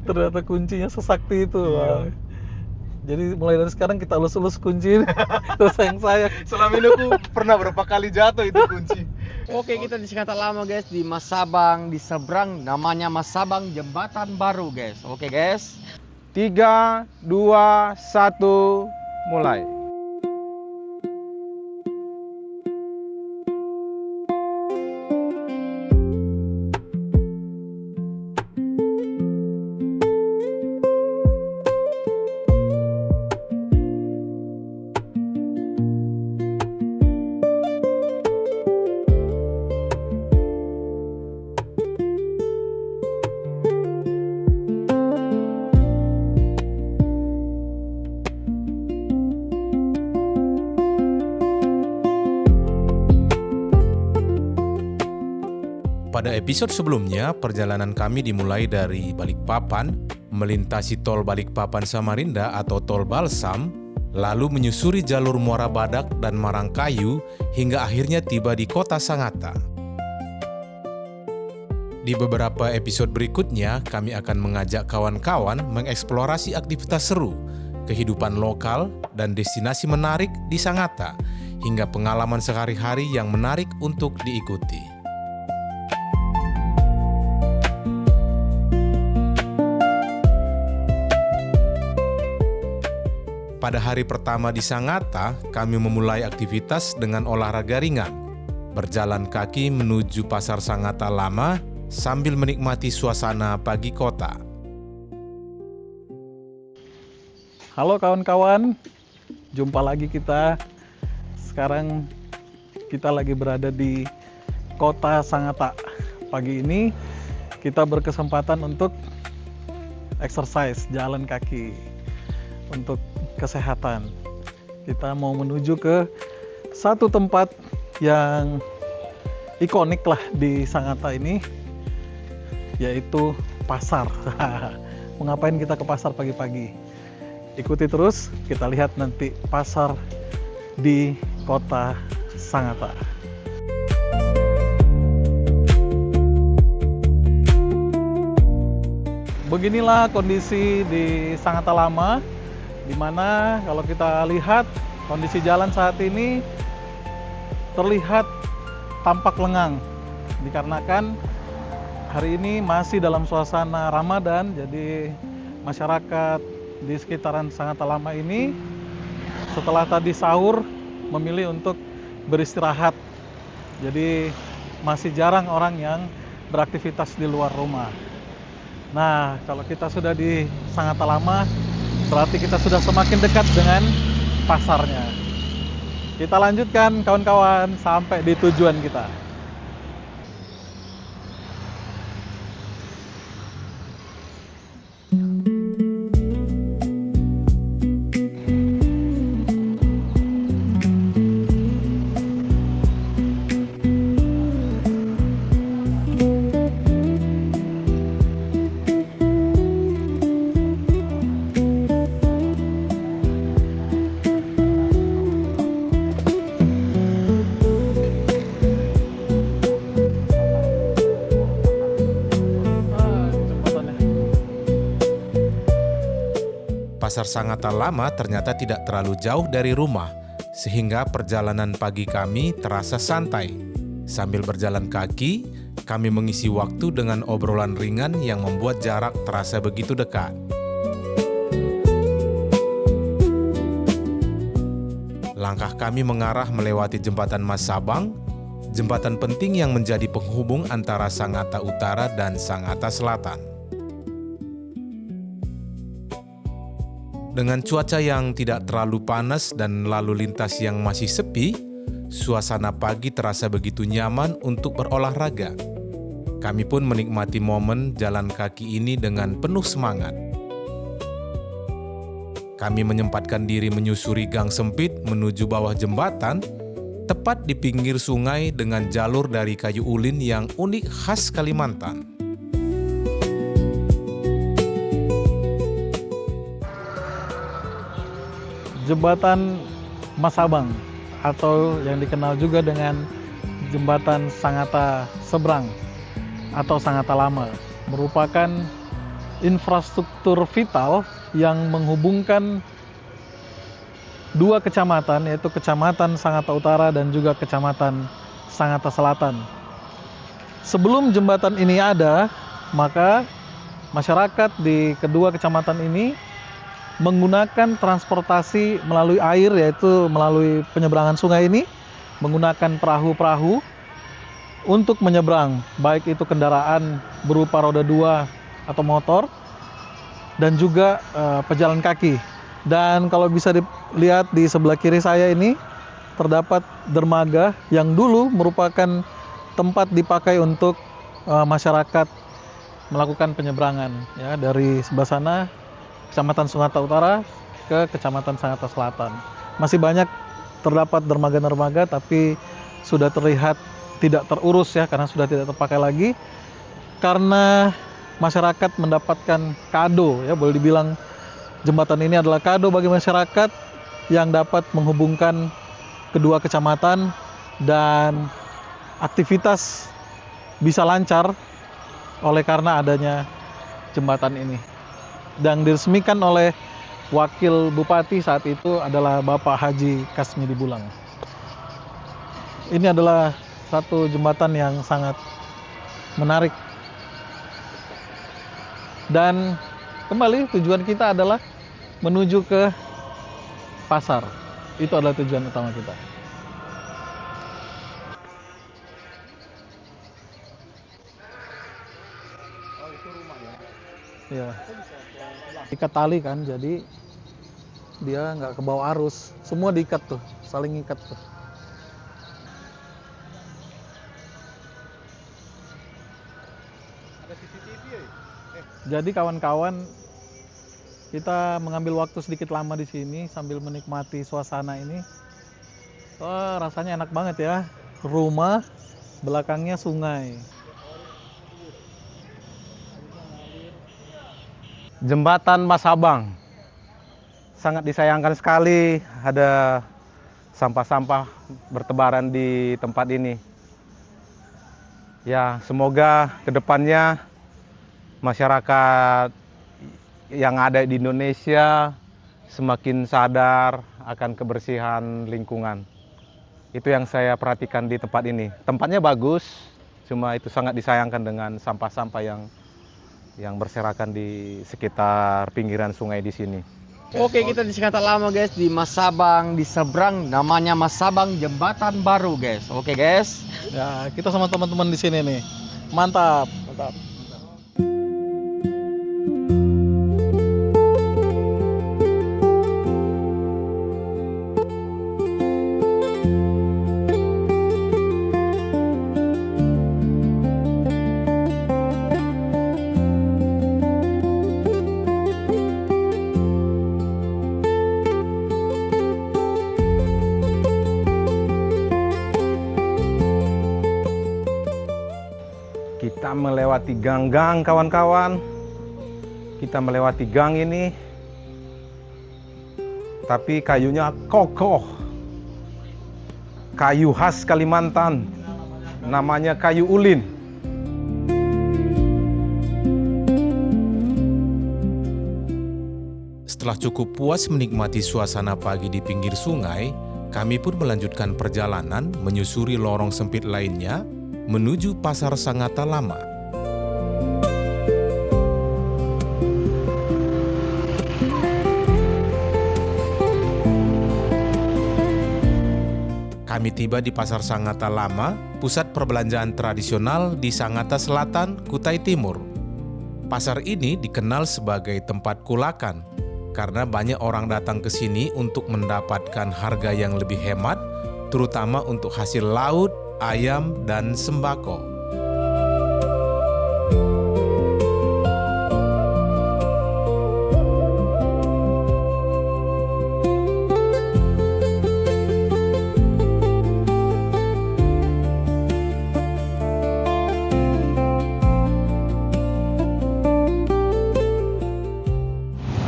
Ternyata kuncinya sesakti itu. Iya. Wah. Jadi mulai dari sekarang kita elus-elus kunci terus sayang. Selama ini aku pernah berapa kali jatuh itu kunci. Oke, kita di Sangatta Lama guys, di Masabang, di seberang namanya Masabang Jembatan Baru guys. Oke guys. 3, 2, 1, mulai. Pada episode sebelumnya, perjalanan kami dimulai dari Balikpapan, melintasi tol Balikpapan Samarinda atau tol Balsam, lalu menyusuri jalur Muara Badak dan Marangkayu hingga akhirnya tiba di kota Sangatta. Di beberapa episode berikutnya, kami akan mengajak kawan-kawan mengeksplorasi aktivitas seru, kehidupan lokal, dan destinasi menarik di Sangatta, hingga pengalaman sehari-hari yang menarik untuk diikuti. Pada hari pertama di Sangatta, kami memulai aktivitas dengan olahraga ringan, berjalan kaki menuju Pasar Sangatta Lama sambil menikmati suasana pagi kota. Halo kawan-kawan, jumpa lagi kita. Sekarang kita lagi berada di kota Sangatta. Pagi ini kita berkesempatan untuk exercise, jalan kaki untuk kesehatan. Kita mau menuju ke satu tempat yang ikonik lah di Sangatta ini, yaitu pasar. Mau ngapain kita ke pasar pagi-pagi? Ikuti terus, kita lihat nanti pasar di kota Sangatta. Beginilah kondisi di Sangatta Lama, di mana kalau kita lihat kondisi jalan saat ini terlihat tampak lengang dikarenakan hari ini masih dalam suasana Ramadan. Jadi masyarakat di sekitaran Sangatta Lama ini setelah tadi sahur memilih untuk beristirahat. Jadi masih jarang orang yang beraktivitas di luar rumah. Nah, kalau kita sudah di Sangatta Lama, berarti kita sudah semakin dekat dengan pasarnya. Kita lanjutkan kawan-kawan sampai di tujuan kita. Pasar Sangatta Lama ternyata tidak terlalu jauh dari rumah, sehingga perjalanan pagi kami terasa santai. Sambil berjalan kaki, kami mengisi waktu dengan obrolan ringan yang membuat jarak terasa begitu dekat. Langkah kami mengarah melewati jembatan Masabang, jembatan penting yang menjadi penghubung antara Sangatta Utara dan Sangatta Selatan. Dengan cuaca yang tidak terlalu panas dan lalu lintas yang masih sepi, suasana pagi terasa begitu nyaman untuk berolahraga. Kami pun menikmati momen jalan kaki ini dengan penuh semangat. Kami menyempatkan diri menyusuri gang sempit menuju bawah jembatan, tepat di pinggir sungai dengan jalur dari kayu ulin yang unik khas Kalimantan. Jembatan Masabang atau yang dikenal juga dengan Jembatan Sangatta Seberang atau Sangatta Lama merupakan infrastruktur vital yang menghubungkan dua kecamatan, yaitu Kecamatan Sangatta Utara dan juga Kecamatan Sangatta Selatan. Sebelum jembatan ini ada, maka masyarakat di kedua kecamatan ini menggunakan transportasi melalui air, yaitu melalui penyeberangan sungai ini, menggunakan perahu-perahu untuk menyeberang, baik itu kendaraan berupa roda 2 atau motor, dan juga pejalan kaki. Dan kalau bisa dilihat di sebelah kiri saya ini, terdapat dermaga yang dulu merupakan tempat dipakai untuk masyarakat melakukan penyeberangan, ya, dari sebelah sana Kecamatan Sangatta Utara ke Kecamatan Sangatta Selatan. Masih banyak terdapat dermaga-dermaga, tapi sudah terlihat tidak terurus, ya, karena sudah tidak terpakai lagi, karena masyarakat mendapatkan kado, ya, boleh dibilang jembatan ini adalah kado bagi masyarakat yang dapat menghubungkan kedua kecamatan dan aktivitas bisa lancar oleh karena adanya jembatan ini. Dan diresmikan oleh Wakil Bupati saat itu adalah Bapak Haji Kasmidi Bulang. Ini adalah satu jembatan yang sangat menarik. Dan kembali tujuan kita adalah menuju ke pasar. Itu adalah tujuan utama kita. Oh, itu rumah ya? Ya. Ikat tali kan, jadi dia nggak ke bawah arus. Semua diikat tuh, saling ikat tuh. Ada CCTV ya? Jadi kawan-kawan, kita mengambil waktu sedikit lama di sini sambil menikmati suasana ini. Oh, rasanya enak banget ya. Rumah, belakangnya sungai. Jembatan Masabang sangat disayangkan sekali ada sampah-sampah bertebaran di tempat ini. Ya, semoga kedepannya masyarakat yang ada di Indonesia semakin sadar akan kebersihan lingkungan. Itu yang saya perhatikan di tempat ini. Tempatnya bagus, cuma itu sangat disayangkan dengan sampah-sampah yang berserakan di sekitar pinggiran sungai di sini. Oke, kita di Sangatta Lama guys, di Masabang, di seberang namanya Masabang Jembatan Baru guys. Oke guys. Ya, kita sama teman-teman di sini nih. Mantap, mantap. Kita melewati gang-gang kawan-kawan. Kita melewati gang ini. Tapi kayunya kokoh. Kayu khas Kalimantan. Namanya kayu ulin. Setelah cukup puas menikmati suasana pagi di pinggir sungai, kami pun melanjutkan perjalanan menyusuri lorong sempit lainnya menuju Pasar Sangatta Lama. Kami tiba di Pasar Sangatta Lama, pusat perbelanjaan tradisional di Sangatta Selatan, Kutai Timur. Pasar ini dikenal sebagai tempat kulakan karena banyak orang datang ke sini untuk mendapatkan harga yang lebih hemat, terutama untuk hasil laut, ayam, dan sembako.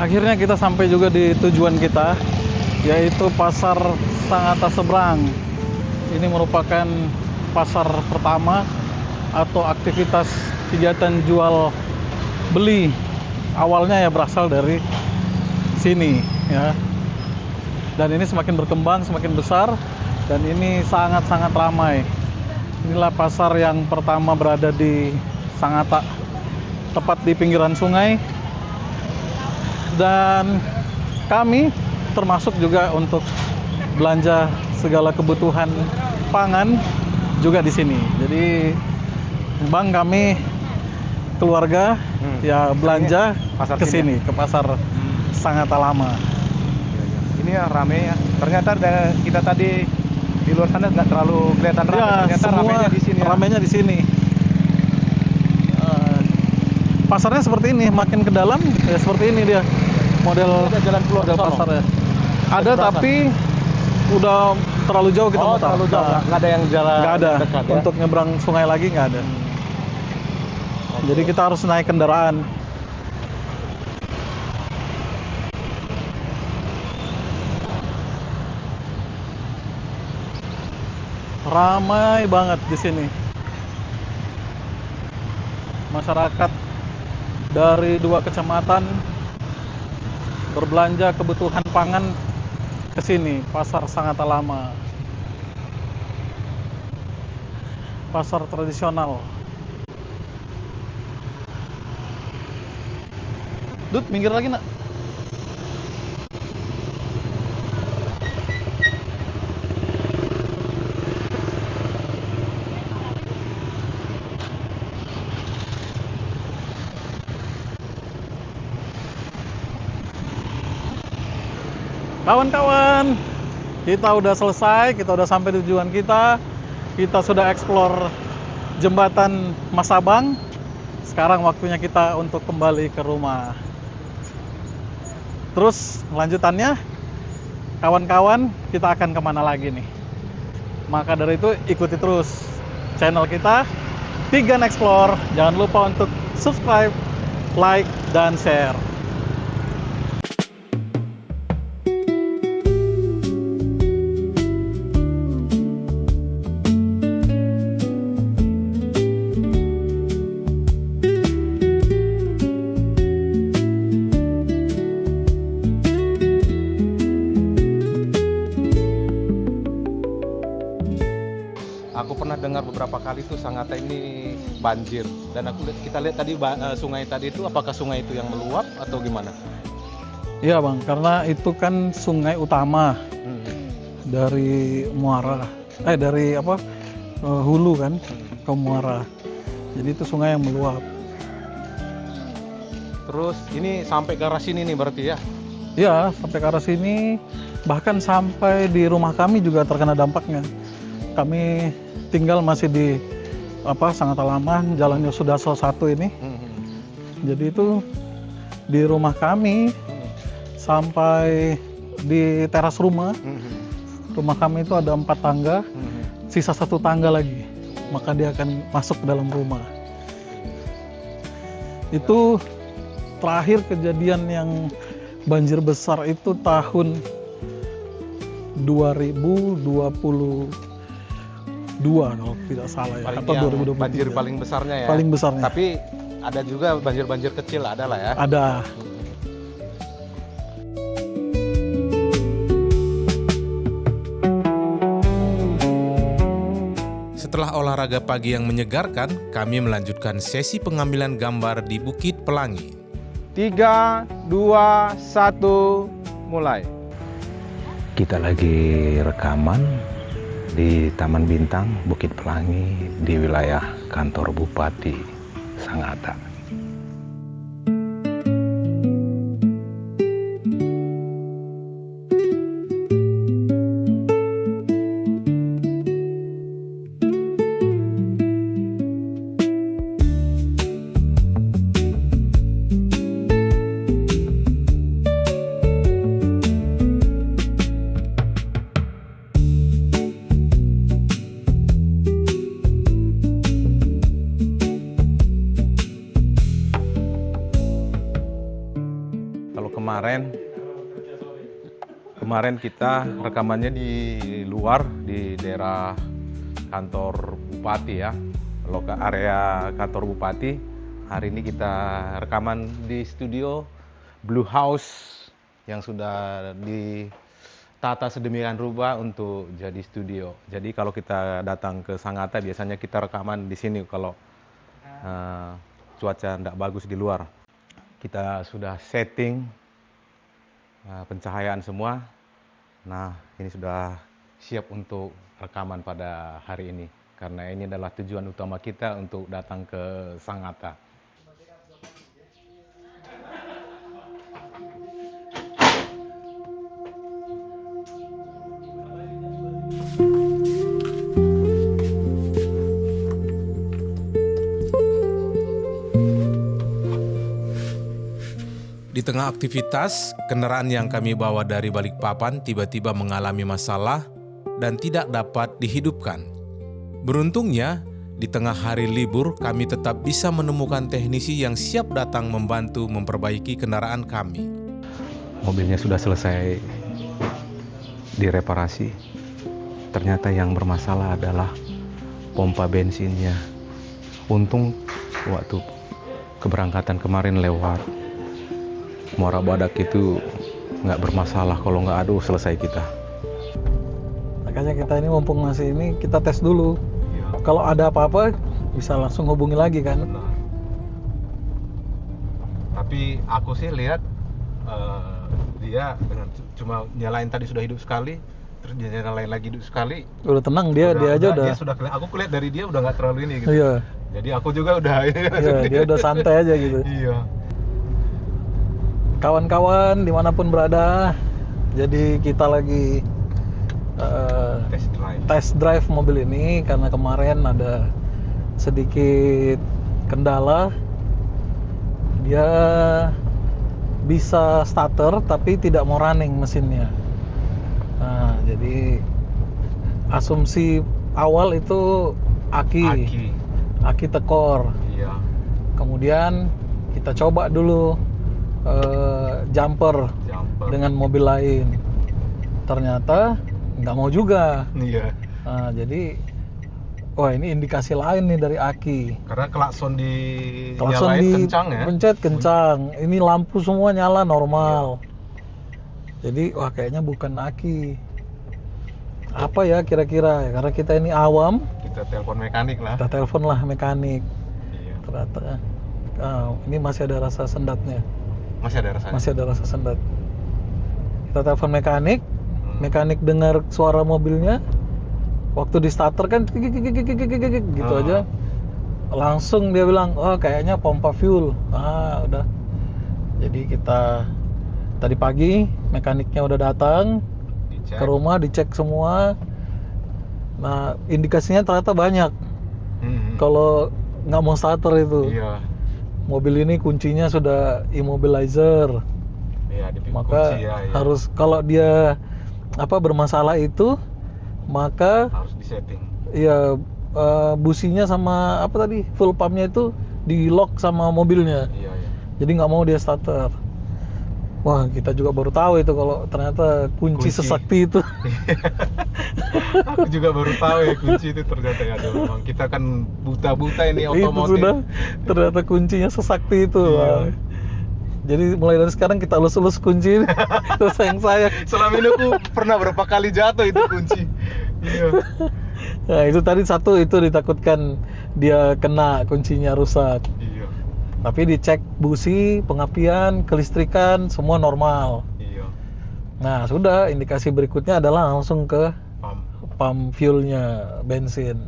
Akhirnya kita sampai juga di tujuan kita, yaitu Pasar Sangatta Seberang. Ini merupakan pasar pertama atau aktivitas kegiatan jual beli awalnya ya berasal dari sini ya. Dan ini semakin berkembang, semakin besar, dan ini sangat-sangat ramai. Inilah pasar yang pertama berada di Sangatta, tepat di pinggiran sungai. Dan kami termasuk juga untuk belanja segala kebutuhan pangan juga di sini. Jadi bang, kami keluarga ya belanja pasar ke sini, ke pasar Sangatta Lama. Ini ya rame ya. Ternyata kita tadi di luar sana nggak terlalu kelihatan rame. Ya, Ternyata semua ramenya di sini. Ya. ramenya di sini. Pasarnya seperti ini, makin ke dalam ya seperti ini dia. Model Ada jalan keluar model ke sono? pasarnya. Ada Seberang tapi udah terlalu jauh kita muter. terlalu jauh. Nah, Nggak ada yang jalan nggak ada. dekat ya. Untuk nyebrang sungai lagi nggak ada. Jadi kita harus naik kendaraan. Ramai banget di sini. Masyarakat dari 2 kecamatan berbelanja kebutuhan pangan ke sini, pasar Sangatta Lama. Pasar tradisional. Dut, minggir lagi nak. Kawan-kawan, kita udah selesai, kita udah sampai tujuan kita. Kita sudah explore jembatan Masabang. Sekarang waktunya kita untuk kembali ke rumah. Terus lanjutannya, kawan-kawan, kita akan kemana lagi nih? Maka dari itu ikuti terus channel kita, Tigan Explore. Jangan lupa untuk subscribe, like, dan share. Aku pernah dengar beberapa kali tuh Sangatta ini banjir, dan kita lihat tadi sungai tadi itu, apakah sungai itu yang meluap atau gimana? Iya bang, karena itu kan sungai utama dari Muara, dari apa hulu kan ke Muara. Jadi itu sungai yang meluap. Terus ini sampai ke arah sini nih berarti ya? Iya, sampai ke arah sini, bahkan sampai di rumah kami juga terkena dampaknya. Kami tinggal masih di Sangatta Lama, Jalan Yosudarso 1 ini. Jadi itu di rumah kami sampai di teras rumah. Rumah kami itu ada 4 tangga, sisa 1 tangga lagi. Maka dia akan masuk ke dalam rumah. Itu terakhir kejadian yang banjir besar itu tahun 2022 kalau tidak salah ya, atau 2023. Banjir paling besarnya ya? Paling besarnya. Tapi ada juga banjir-banjir kecil, ada lah ya? Ada. Setelah olahraga pagi yang menyegarkan, kami melanjutkan sesi pengambilan gambar di Bukit Pelangi. 3, 2, 1, mulai. Kita lagi rekaman di Taman Bintang, Bukit Pelangi, di wilayah kantor Bupati Sangatta. Kemarin kita rekamannya di luar, di daerah kantor bupati ya, area kantor bupati. Hari ini kita rekaman di studio Blue House yang sudah ditata sedemikian rupa untuk jadi studio. Jadi kalau kita datang ke Sangatta biasanya kita rekaman di sini kalau cuaca tidak bagus di luar. Kita sudah setting pencahayaan semua. Nah, ini sudah siap untuk rekaman pada hari ini. Karena ini adalah tujuan utama kita untuk datang ke Sangatta. Di tengah aktivitas, kendaraan yang kami bawa dari Balikpapan tiba-tiba mengalami masalah dan tidak dapat dihidupkan. Beruntungnya, di tengah hari libur kami tetap bisa menemukan teknisi yang siap datang membantu memperbaiki kendaraan kami. Mobilnya sudah selesai direparasi. Ternyata yang bermasalah adalah pompa bensinnya. Untung waktu keberangkatan kemarin lewat Muara Badak itu nggak bermasalah. Kalau nggak, aduh selesai kita. Makanya kita ini mumpung masih ini, kita tes dulu. Kalau ada apa-apa bisa langsung hubungi lagi kan. Benar. Tapi aku sih lihat dia dengan cuma nyalain tadi sudah hidup sekali, terus dia nyalain lagi hidup sekali. Udah tenang dia aja udah. Dia sudah, aku lihat dari dia udah nggak terlalu ini gitu. Iya. Jadi aku juga udah ini. Iya, dia udah santai aja gitu. Iya. Kawan-kawan dimanapun berada, jadi kita lagi test drive mobil ini karena kemarin ada sedikit kendala. Dia bisa starter tapi tidak mau running mesinnya. Nah, jadi asumsi awal itu aki tekor. Iya. Kemudian kita coba dulu jumper dengan mobil lain. Ternyata nggak mau juga. Iya. Nah, jadi wah ini indikasi lain nih dari aki. Karena klakson Klakson kencang ya. pencet kencang. Ini lampu semua nyala normal. Jadi wah kayaknya bukan aki. Apa ya kira-kira? Karena kita ini awam. Kita telepon mekanik lah. Kita telepon lah mekanik. Iya. Ternyata ini masih ada rasa sendatnya. Masih ada rasanya. Masih ada rasa sendat. Kita telepon mekanik. Mekanik dengar suara mobilnya. Waktu di starter kan gitu aja. Langsung dia bilang, "Oh, kayaknya pompa fuel." Ah, udah. Jadi kita tadi pagi mekaniknya udah datang ke rumah, dicek semua. Nah, indikasinya ternyata banyak. Kalau nggak mau starter itu. Iya. Mobil ini kuncinya sudah immobilizer. Iya, Maka kunci, ya. harus kalau dia bermasalah itu, maka Harus disetting. ya businya sama full pumpnya itu di lock sama mobilnya. Iya. Jadi nggak mau dia starter. Wah, kita juga baru tahu itu kalau ternyata kunci sesakti itu. Aku juga baru tahu ya kunci itu ternyata ya. Memang kita kan buta-buta ini Itu otomotif. sudah ternyata kuncinya sesakti itu. Iya. Wah. Jadi mulai dari sekarang kita elus-elus kunci. Terus sayang. Selama ini aku pernah berapa kali jatuh itu kunci. Iya. Nah, itu tadi satu itu ditakutkan dia kena kuncinya rusak. Iya. Tapi dicek busi, pengapian, kelistrikan semua normal. Iya. Nah, sudah indikasi berikutnya adalah langsung ke Pump. pump fuelnya, bensin.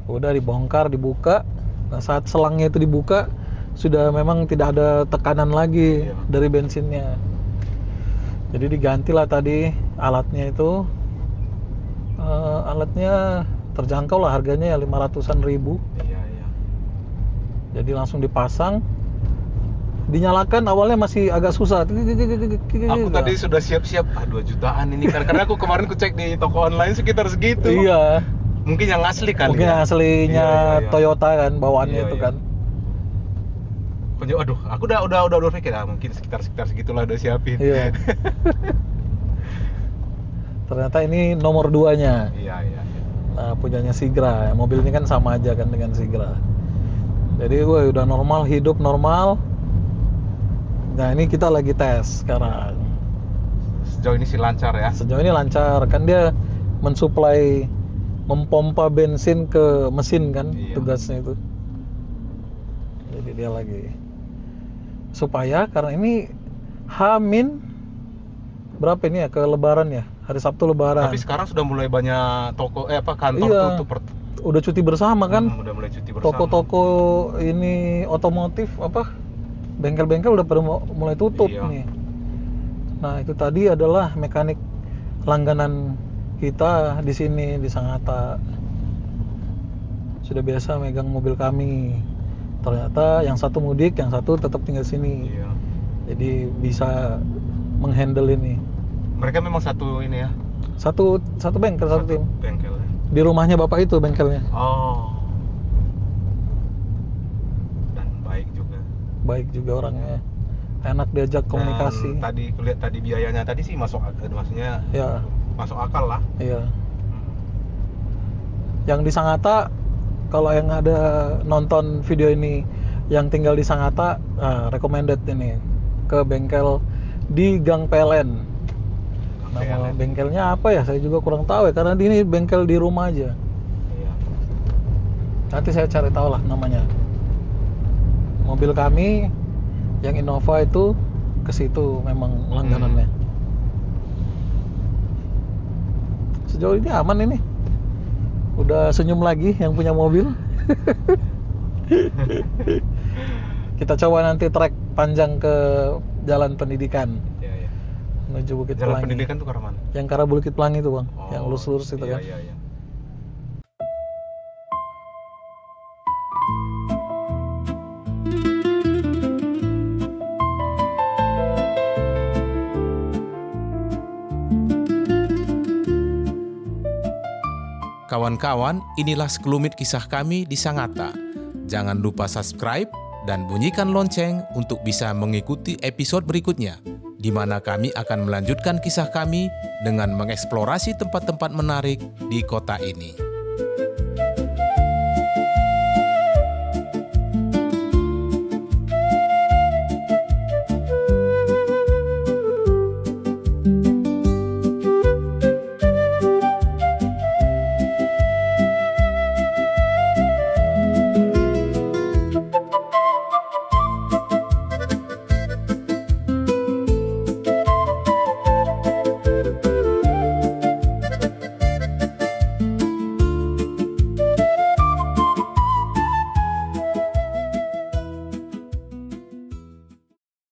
Udah dibongkar, dibuka. Nah, saat selangnya itu dibuka, sudah memang tidak ada tekanan lagi dari bensinnya. Jadi digantilah tadi alatnya itu. Alatnya terjangkau lah harganya ya 500-an ribu. Iya. Jadi langsung dipasang. Dinyalakan awalnya masih agak susah. Aku tadi sudah siap-siap, 2 jutaan ini karena aku kemarin cek di toko online sekitar segitu. Iya. Mungkin yang asli kan. Mungkin ya? aslinya Iya. Toyota kan bawaannya Iya, itu iya. kan. Aduh, aku udah berpikir mungkin sekitar segitulah udah siapin. Iya. Ternyata ini nomor 2-nya. Iya. Nah, punyanya Sigra. Mobil ini kan sama aja kan dengan Sigra. Jadi gue udah normal, hidup normal. Nah ini kita lagi tes sekarang. Sejauh ini sih lancar ya. Sejauh ini lancar, kan dia mensuplai, mempompa bensin ke mesin kan, Iya. tugasnya itu. Jadi dia lagi supaya karena ini Hamin berapa ini ya ke Lebaran ya, hari Sabtu Lebaran. Tapi sekarang sudah mulai banyak toko kantor Iya. tutup. Udah cuti bersama kan. Udah mulai cuti bersama. Toko-toko ini otomotif apa? Bengkel-bengkel udah pada mulai tutup Iya. nih. Nah, itu tadi adalah mekanik langganan kita di sini di Sangatta. Sudah biasa megang mobil kami. Ternyata yang satu mudik, yang satu tetap tinggal sini. Iya. Jadi bisa menghandle ini. Mereka memang satu ini ya. Satu bengkel, satu tim. Bengkel. Ya. Di rumahnya bapak itu bengkelnya. Oh. Dan baik juga. Baik juga orangnya. Enak diajak komunikasi. Dan tadi kulihat tadi biayanya tadi sih masuk akal, maksudnya Ya, masuk akal lah. iya. Yang di Sangatta, kalau yang ada nonton video ini yang tinggal di Sangatta, recommended ini ke bengkel di Gang PLN. Nama bengkelnya apa ya? Saya juga kurang tahu ya, karena ini bengkel di rumah aja. Iya. Nanti saya cari tahu lah namanya. Mobil kami yang Innova itu ke situ memang langganannya. Sejauh ini aman ini. Udah senyum lagi yang punya mobil. Kita coba nanti trek panjang ke Jalan Pendidikan Iya, iya. menuju Bukit Jalan Pelangi. pendidikan tuh ke arah mana? Yang ke arah Bukit Pelangi itu, Bang. Oh, Yang lurus-lurus itu iya, kan. Iya, iya. Kawan-kawan, inilah sekelumit kisah kami di Sangatta. Jangan lupa subscribe dan bunyikan lonceng untuk bisa mengikuti episode berikutnya, di mana kami akan melanjutkan kisah kami dengan mengeksplorasi tempat-tempat menarik di kota ini.